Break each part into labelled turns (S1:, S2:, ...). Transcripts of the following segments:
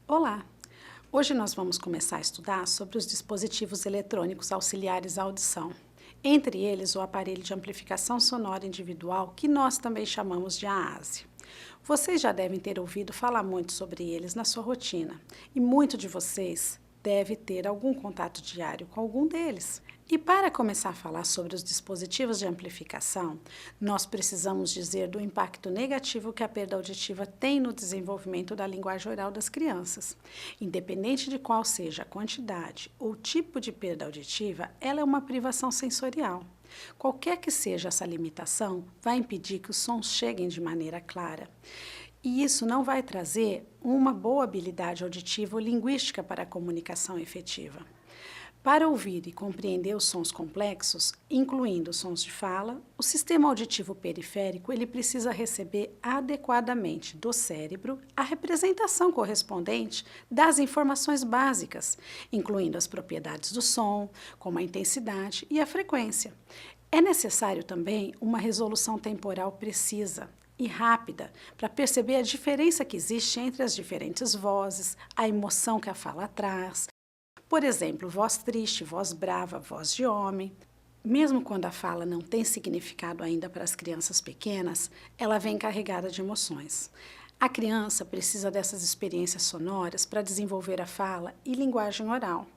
S1: Olá! Hoje nós vamos começar a estudar sobre os dispositivos eletrônicos auxiliares à audição, entre eles o aparelho de amplificação sonora individual, que nós também chamamos de AASE. Vocês já devem ter ouvido falar muito sobre eles na sua rotina, e muito de vocês deve ter algum contato diário com algum deles. E para começar a falar sobre os dispositivos de amplificação, nós precisamos dizer do impacto negativo que a perda auditiva tem no desenvolvimento da linguagem oral das crianças. Independente de qual seja a quantidade ou tipo de perda auditiva, ela é uma privação sensorial. Qualquer que seja essa limitação, vai impedir que os sons cheguem de maneira clara. E isso não vai trazer uma boa habilidade auditiva ou linguística para a comunicação efetiva. Para ouvir e compreender os sons complexos, incluindo os sons de fala, o sistema auditivo periférico ele precisa receber adequadamente do cérebro a representação correspondente das informações básicas, incluindo as propriedades do som, como a intensidade e a frequência. É necessário também uma resolução temporal precisa e rápida para perceber a diferença que existe entre as diferentes vozes, a emoção que a fala traz. Por exemplo, voz triste, voz brava, voz de homem. Mesmo quando a fala não tem significado ainda para as crianças pequenas, ela vem carregada de emoções. A criança precisa dessas experiências sonoras para desenvolver a fala e linguagem oral.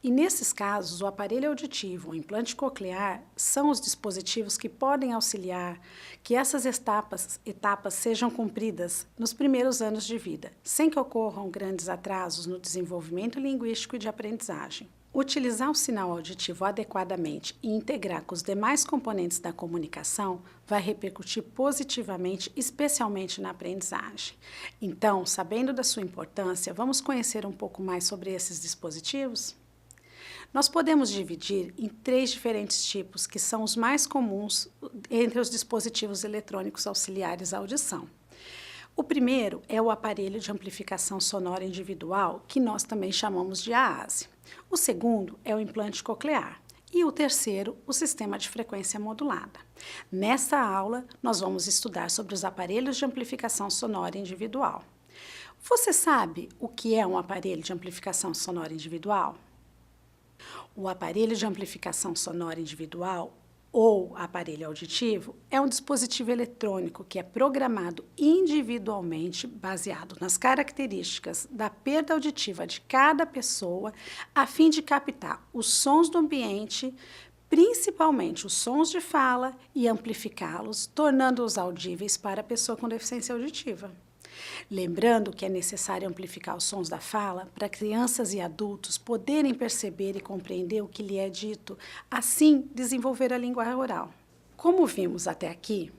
S1: E nesses casos, o aparelho auditivo, o implante coclear, são os dispositivos que podem auxiliar que essas etapas sejam cumpridas nos primeiros anos de vida, sem que ocorram grandes atrasos no desenvolvimento linguístico e de aprendizagem. Utilizar o sinal auditivo adequadamente e integrar com os demais componentes da comunicação vai repercutir positivamente, especialmente na aprendizagem. Então, sabendo da sua importância, vamos conhecer um pouco mais sobre esses dispositivos? Nós podemos dividir em 3 diferentes tipos, que são os mais comuns entre os dispositivos eletrônicos auxiliares à audição. O primeiro é o aparelho de amplificação sonora individual, que nós também chamamos de AASE. O segundo é o implante coclear. E o terceiro, o sistema de frequência modulada. Nesta aula, nós vamos estudar sobre os aparelhos de amplificação sonora individual. Você sabe o que é um aparelho de amplificação sonora individual? O aparelho de amplificação sonora individual, ou aparelho auditivo, é um dispositivo eletrônico que é programado individualmente, baseado nas características da perda auditiva de cada pessoa, a fim de captar os sons do ambiente, principalmente os sons de fala, e amplificá-los, tornando-os audíveis para a pessoa com deficiência auditiva. Lembrando que é necessário amplificar os sons da fala para crianças e adultos poderem perceber e compreender o que lhe é dito, assim desenvolver a língua oral. Como vimos até aqui,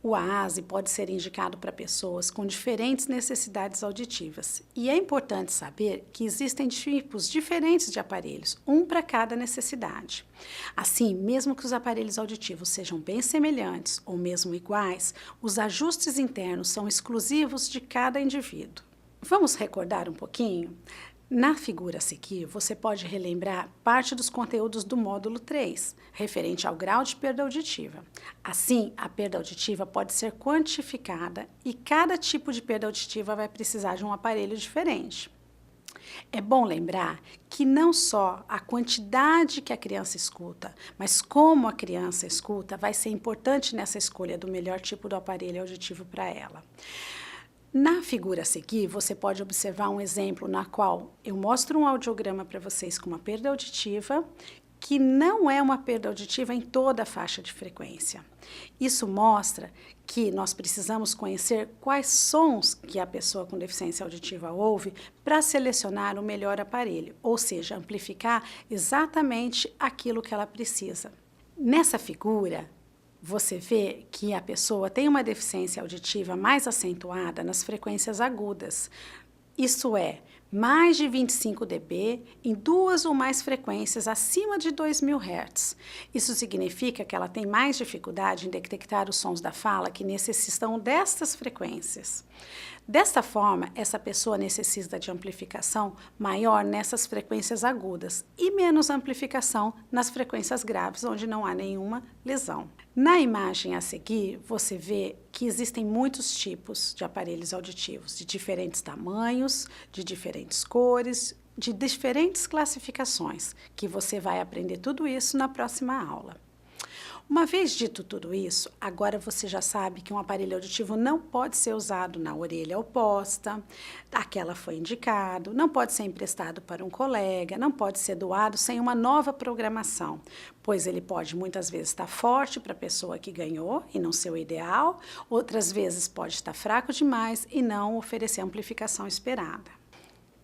S1: o AASE pode ser indicado para pessoas com diferentes necessidades auditivas e é importante saber que existem tipos diferentes de aparelhos, um para cada necessidade. Assim, mesmo que os aparelhos auditivos sejam bem semelhantes ou mesmo iguais, os ajustes internos são exclusivos de cada indivíduo. Vamos recordar um pouquinho? Na figura a seguir, você pode relembrar parte dos conteúdos do módulo 3, referente ao grau de perda auditiva. Assim, a perda auditiva pode ser quantificada e cada tipo de perda auditiva vai precisar de um aparelho diferente. É bom lembrar que não só a quantidade que a criança escuta, mas como a criança escuta vai ser importante nessa escolha do melhor tipo do aparelho auditivo para ela. Na figura a seguir, você pode observar um exemplo na qual eu mostro um audiograma para vocês com uma perda auditiva, que não é uma perda auditiva em toda a faixa de frequência. Isso mostra que nós precisamos conhecer quais sons que a pessoa com deficiência auditiva ouve para selecionar o melhor aparelho, ou seja, amplificar exatamente aquilo que ela precisa. Nessa figura, você vê que a pessoa tem uma deficiência auditiva mais acentuada nas frequências agudas, isso é, mais de 25 dB em 2 ou mais frequências acima de 2000 Hz. Isso significa que ela tem mais dificuldade em detectar os sons da fala que necessitam destas frequências. Desta forma, essa pessoa necessita de amplificação maior nessas frequências agudas e menos amplificação nas frequências graves, onde não há nenhuma lesão. Na imagem a seguir, você vê que existem muitos tipos de aparelhos auditivos, de diferentes tamanhos, de diferentes cores, de diferentes classificações, que você vai aprender tudo isso na próxima aula. Uma vez dito tudo isso, agora você já sabe que um aparelho auditivo não pode ser usado na orelha oposta, aquela foi indicado, não pode ser emprestado para um colega, não pode ser doado sem uma nova programação, pois ele pode muitas vezes estar forte para a pessoa que ganhou e não ser o ideal, outras vezes pode estar fraco demais e não oferecer a amplificação esperada.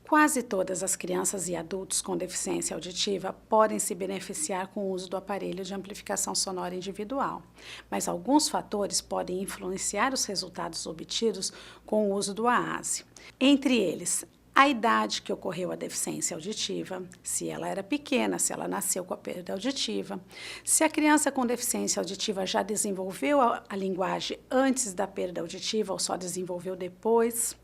S1: Quase todas as crianças e adultos com deficiência auditiva podem se beneficiar com o uso do aparelho de amplificação sonora individual, mas alguns fatores podem influenciar os resultados obtidos com o uso do AASE. Entre eles, a idade que ocorreu a deficiência auditiva, se ela era pequena, se ela nasceu com a perda auditiva, se a criança com deficiência auditiva já desenvolveu a linguagem antes da perda auditiva ou só desenvolveu depois,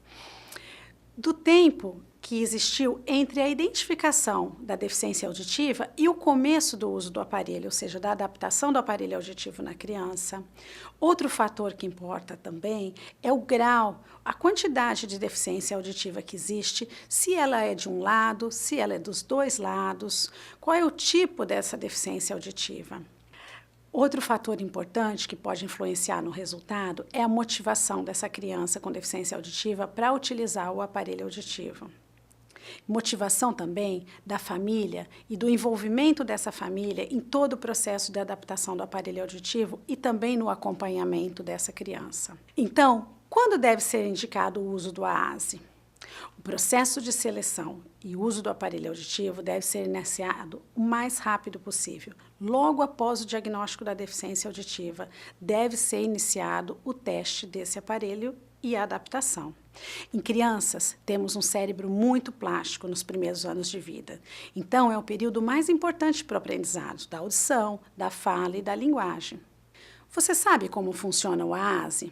S1: do tempo que existiu entre a identificação da deficiência auditiva e o começo do uso do aparelho, ou seja, da adaptação do aparelho auditivo na criança. Outro fator que importa também é o grau, a quantidade de deficiência auditiva que existe, se ela é de um lado, se ela é dos dois lados, qual é o tipo dessa deficiência auditiva. Outro fator importante que pode influenciar no resultado é a motivação dessa criança com deficiência auditiva para utilizar o aparelho auditivo. Motivação também da família e do envolvimento dessa família em todo o processo de adaptação do aparelho auditivo e também no acompanhamento dessa criança. Então, quando deve ser indicado o uso do AASE? O processo de seleção e uso do aparelho auditivo deve ser iniciado o mais rápido possível. Logo após o diagnóstico da deficiência auditiva, deve ser iniciado o teste desse aparelho e a adaptação. Em crianças, temos um cérebro muito plástico nos primeiros anos de vida. Então, é o período mais importante para o aprendizado da audição, da fala e da linguagem. Você sabe como funciona o AASE?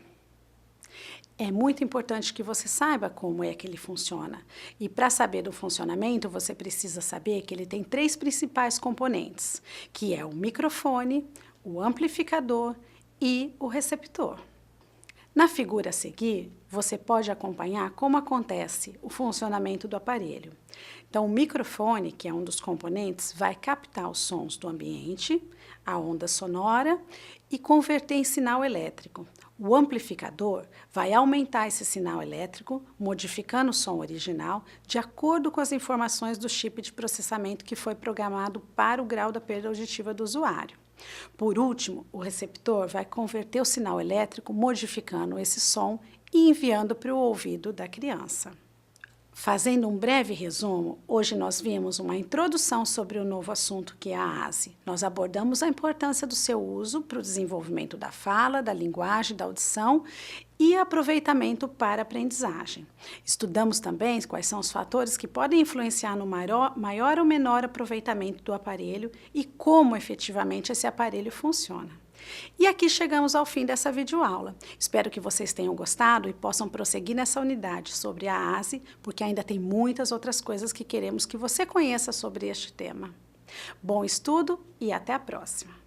S1: É muito importante que você saiba como é que ele funciona. E para saber do funcionamento, você precisa saber que ele tem 3 principais componentes, que é o microfone, o amplificador e o receptor. Na figura a seguir, você pode acompanhar como acontece o funcionamento do aparelho. Então, o microfone, que é um dos componentes, vai captar os sons do ambiente, a onda sonora e converter em sinal elétrico. O amplificador vai aumentar esse sinal elétrico, modificando o som original, de acordo com as informações do chip de processamento que foi programado para o grau da perda auditiva do usuário. Por último, o receptor vai converter o sinal elétrico, modificando esse som e enviando para o ouvido da criança. Fazendo um breve resumo, hoje nós vimos uma introdução sobre o novo assunto que é a AASE. Nós abordamos a importância do seu uso para o desenvolvimento da fala, da linguagem, da audição e aproveitamento para a aprendizagem. Estudamos também quais são os fatores que podem influenciar no maior ou menor aproveitamento do aparelho e como efetivamente esse aparelho funciona. E aqui chegamos ao fim dessa videoaula. Espero que vocês tenham gostado e possam prosseguir nessa unidade sobre a AASE, porque ainda tem muitas outras coisas que queremos que você conheça sobre este tema. Bom estudo e até a próxima!